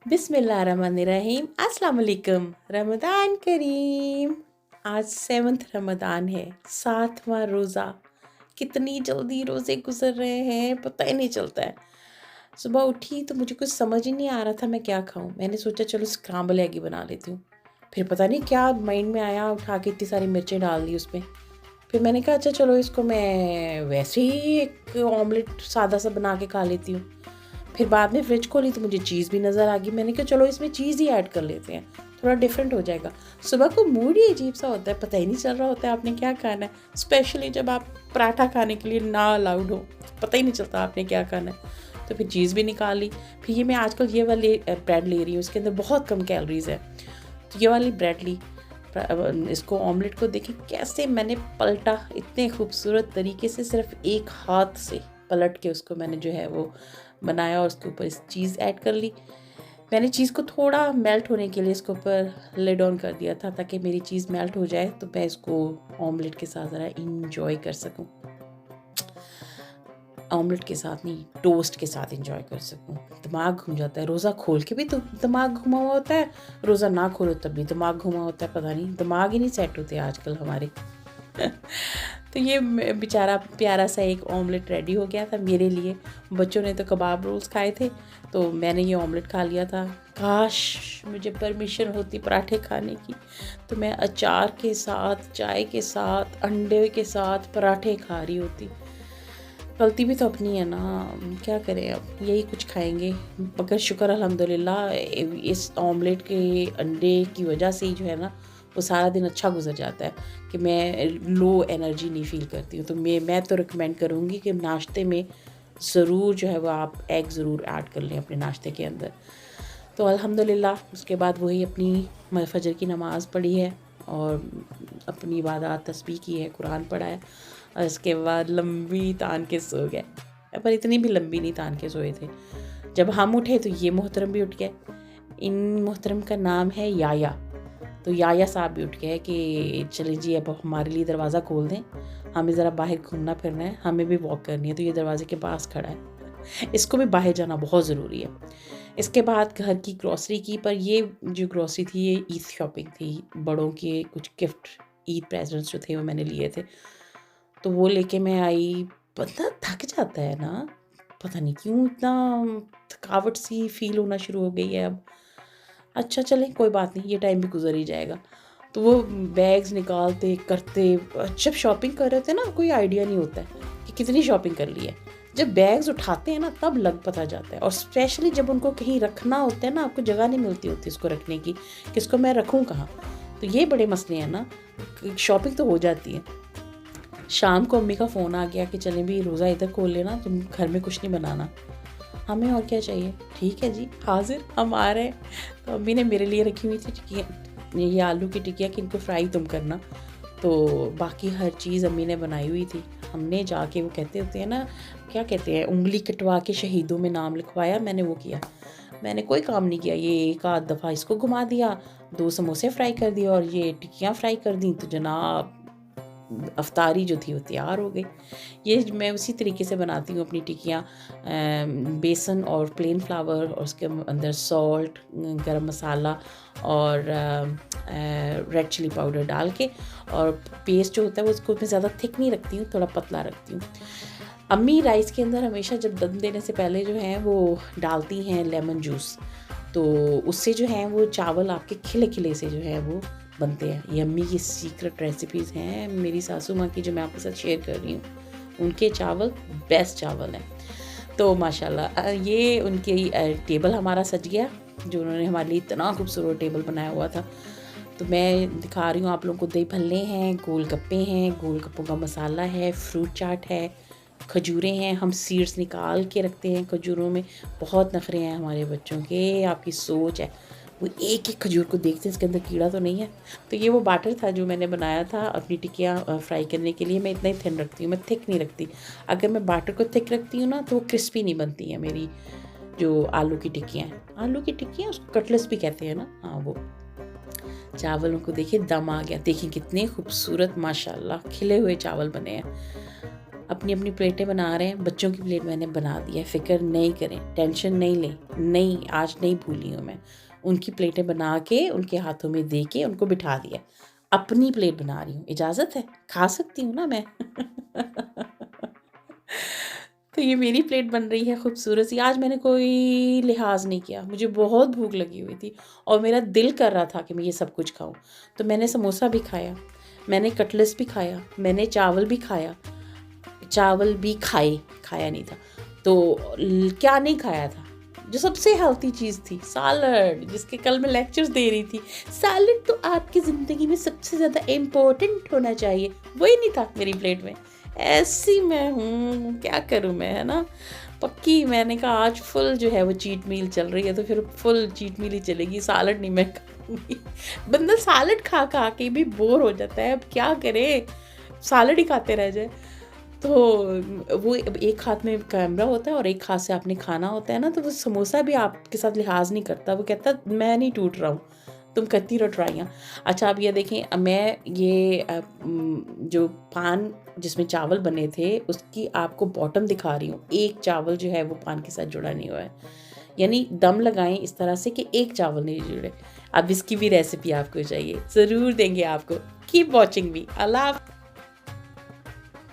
बिस्मिल्लाहिर्रहमानिर्रहीम। अस्सलाम वालेकुम। रमज़ान करीम। आज 7th रमज़ान है, 7वां रोज़ा। कितनी जल्दी रोज़े गुजर रहे हैं पता ही नहीं चलता है। सुबह उठी तो मुझे कुछ समझ ही नहीं आ रहा था मैं क्या खाऊं। मैंने सोचा चलो स्क्रैम्बल एग ही बना लेती हूँ। फिर पता नहीं क्या माइंड में आया, उठा के इतनी सारी मिर्चें डाल दी उसमें। फिर मैंने कहा अच्छा चलो इसको मैं वैसे ही एक ऑमलेट सादा सा बना के खा लेती हूँ। फिर बाद में फ्रिज खोली तो मुझे चीज़ भी नज़र आ गई। मैंने कहा चलो इसमें चीज़ ही ऐड कर लेते हैं, थोड़ा डिफरेंट हो जाएगा। सुबह को मूड ही अजीब सा होता है, पता ही नहीं चल रहा होता है आपने क्या खाना है। स्पेशली जब आप पराठा खाने के लिए ना अलाउड हो, पता ही नहीं चलता आपने क्या खाना है। तो फिर चीज़ भी निकाल ली। फिर ये मैं आजकल ये वाली ब्रेड ले रही हूँ, इसके अंदर बहुत कम कैलोरीज है। तो ये वाली ब्रेड ली, इसको ऑमलेट को देखें कैसे मैंने पलटा, इतने खूबसूरत तरीके से सिर्फ एक हाथ से पलट के उसको मैंने जो है वो बनाया और उसके ऊपर इस चीज़ ऐड कर ली। मैंने चीज़ को थोड़ा मेल्ट होने के लिए इसके ऊपर लिड ऑन कर दिया था ताकि मेरी चीज़ मेल्ट हो जाए तो मैं इसको ऑमलेट के साथ ज़रा इंजॉय कर सकूं। ऑमलेट के साथ नहीं, टोस्ट के साथ इंजॉय कर सकूं। दिमाग घूम जाता है, रोज़ा खोल के भी तो दिमाग घुमा हुआ होता है, रोज़ा ना खोलो तब भी दिमाग घुमा होता है। पता नहीं दिमाग ही नहीं सेट होते आजकल हमारे। तो ये बेचारा प्यारा सा एक ऑमलेट रेडी हो गया था मेरे लिए। बच्चों ने तो कबाब रोल्स खाए थे, तो मैंने ये ऑमलेट खा लिया था। काश मुझे परमिशन होती पराठे खाने की, तो मैं अचार के साथ, चाय के साथ, अंडे के साथ पराठे खा रही होती। गलती भी तो अपनी है ना, क्या करें, अब यही कुछ खाएंगे। मगर शुक्र अल्हम्दुलिल्लाह इस ऑमलेट के अंडे की वजह से ही जो है ना वो सारा दिन अच्छा गुजर जाता है कि मैं लो एनर्जी नहीं फील करती हूँ। तो मैं तो रिकमेंड करूँगी कि नाश्ते में ज़रूर जो है वो आप एग ज़रूर ऐड कर लें अपने नाश्ते के अंदर। तो अल्हम्दुलिल्लाह उसके बाद वही अपनी फजर की नमाज़ पढ़ी है और अपनी इबादत तस्बीह की है, कुरान पढ़ा है और इसके बाद लंबी तान के सो गए। पर इतनी भी लंबी नहीं तान के सोए थे। जब हम उठे तो ये मोहतरम भी उठ गए। इन मोहतरम का नाम है याया। तो याया साहब भी उठ गए कि चलें जी अब हमारे लिए दरवाज़ा खोल दें, हमें ज़रा बाहर घूमना फिरना है, हमें भी वॉक करनी है। तो ये दरवाजे के पास खड़ा है, इसको भी बाहर जाना बहुत ज़रूरी है। इसके बाद घर की ग्रॉसरी की, पर ये जो ग्रॉसरी थी ये ईद शॉपिंग थी। बड़ों के कुछ गिफ्ट ईद प्रेजेंट्स जो थे वो मैंने लिए थे, तो वो लेके मैं आई। बंदा थक जाता है ना, पता नहीं क्यों इतना थकावट सी फील होना शुरू हो गई है अब। अच्छा चले कोई बात नहीं, ये टाइम भी गुजर ही जाएगा। तो वो बैग्स निकालते करते, जब शॉपिंग कर रहे थे ना कोई आइडिया नहीं होता है कि कितनी शॉपिंग कर ली है। जब बैग्स उठाते हैं ना तब लग पता जाता है, और स्पेशली जब उनको कहीं रखना होता है ना, आपको जगह नहीं मिलती होती इसको रखने की, किसको मैं रखूँ कहाँ। तो ये बड़े मसले हैं ना, शॉपिंग तो हो जाती है। शाम को अम्मी का फ़ोन आ गया कि चलें भी रोज़ा इधर खोल लेना, तुम घर में कुछ नहीं बनाना, हमें और क्या चाहिए। ठीक है जी, हाजिर हम आ रहे हैं। तो अम्मी ने मेरे लिए रखी हुई थी टिक्कियाँ, ये आलू की टिक्कियाँ कि इनको फ्राई तुम करना। तो बाकी हर चीज़ अम्मी ने बनाई हुई थी। हमने जाके, वो कहते होते हैं ना, क्या कहते हैं, उंगली कटवा के शहीदों में नाम लिखवाया, मैंने वो किया। मैंने कोई काम नहीं किया, ये एक आध दफ़ा इसको घुमा दिया, 2 समोसे फ्राई कर दिए और ये टिक्कियाँ फ्राई कर दी, तो जनाब अफ्तारी जो थी वो तैयार हो गई। ये मैं उसी तरीके से बनाती हूँ अपनी टिक्कियाँ, बेसन और प्लेन फ्लावर और उसके अंदर सॉल्ट, गरम मसाला और रेड चिली पाउडर डाल के, और पेस्ट जो होता है वो उसको मैं ज़्यादा थिक नहीं रखती हूँ, थोड़ा पतला रखती हूँ। अम्मी राइस के अंदर हमेशा जब दम देने से पहले जो है वो डालती हैं लेमन जूस, तो उससे जो है वो चावल आपके खिले खिले से जो है वो बनते हैं। ये अम्मी की सीक्रेट रेसिपीज़ हैं, मेरी सासू माँ की, जो मैं आपके साथ शेयर कर रही हूँ। उनके चावल बेस्ट चावल हैं। तो माशाल्लाह ये उनकी टेबल हमारा सज गया, जो उन्होंने हमारे लिए इतना खूबसूरत टेबल बनाया हुआ था। तो मैं दिखा रही हूँ आप लोगों को, दही भल्ले हैं, गोलगप्पे हैं, गोलगप्पों का मसाला है, फ्रूट चाट है, खजूरें हैं। हम सीड्स निकाल के रखते हैं खजूरों में। बहुत नखरे हैं हमारे बच्चों के, आपकी सोच है। वो एक एक खजूर को देखते हैं इसके अंदर कीड़ा तो नहीं है। तो ये वो बैटर था जो मैंने बनाया था अपनी टिक्कियाँ फ्राई करने के लिए। मैं इतना ही थिन रखती हूँ, मैं थिक नहीं रखती। अगर मैं बैटर को थिक रखती हूँ ना तो वो क्रिस्पी नहीं बनती हैं मेरी जो आलू की टिक्कियाँ हैं। आलू की टिक्कियाँ उसको कटलेट्स भी कहते हैं ना, हाँ वो। चावलों को देखिए दम आ गया, देखिए कितने खूबसूरत माशाल्लाह खिले हुए चावल बने हैं। अपनी अपनी प्लेटें बना रहे हैं, बच्चों की प्लेट मैंने बना दी है, फ़िक्र नहीं करें, टेंशन नहीं लें, नहीं आज नहीं भूली हूँ मैं। उनकी प्लेटें बना के उनके हाथों में दे के उनको बिठा दिया। अपनी प्लेट बना रही हूँ, इजाज़त है, खा सकती हूँ ना मैं। तो ये मेरी प्लेट बन रही है खूबसूरत सी। आज मैंने कोई लिहाज नहीं किया, मुझे बहुत भूख लगी हुई थी और मेरा दिल कर रहा था कि मैं ये सब कुछ खाऊं। तो मैंने समोसा भी खाया, मैंने कटलेट्स भी खाया, मैंने चावल भी खाया, चावल भी खाए, खाया नहीं था तो क्या नहीं खाया था, जो सबसे हेल्थी चीज़ थी सैलड, जिसके कल मैं लेक्चर्स दे रही थी। सैलड तो आपकी ज़िंदगी में सबसे ज़्यादा इम्पोर्टेंट होना चाहिए, वही नहीं था मेरी प्लेट में। ऐसी मैं हूँ, क्या करूँ मैं, है ना। पक्की मैंने कहा आज फुल जो है वो चीट मील चल रही है तो फिर फुल चीट मील ही चलेगी, सैलड नहीं मैं खाऊंगी। बंदा सैलड खा खा के भी बोर हो जाता है, अब क्या करे, सैलड ही खाते रह जाए। तो वो एक हाथ में कैमरा होता है और एक हाथ से आपने खाना होता है ना, तो वो समोसा भी आपके साथ लिहाज नहीं करता, वो कहता मैं नहीं टूट रहा हूँ, तुम करती रहो ट्राइयाँ। अच्छा आप ये देखें, मैं ये जो पान जिसमें चावल बने थे उसकी आपको बॉटम दिखा रही हूँ। एक चावल जो है वो पान के साथ जुड़ा नहीं हुआ है, यानी दम लगाएं इस तरह से कि एक चावल नहीं जुड़े। अब इसकी भी रेसिपी आपको चाहिए, ज़रूर देंगे आपको। Keep watching me. अल्लाह।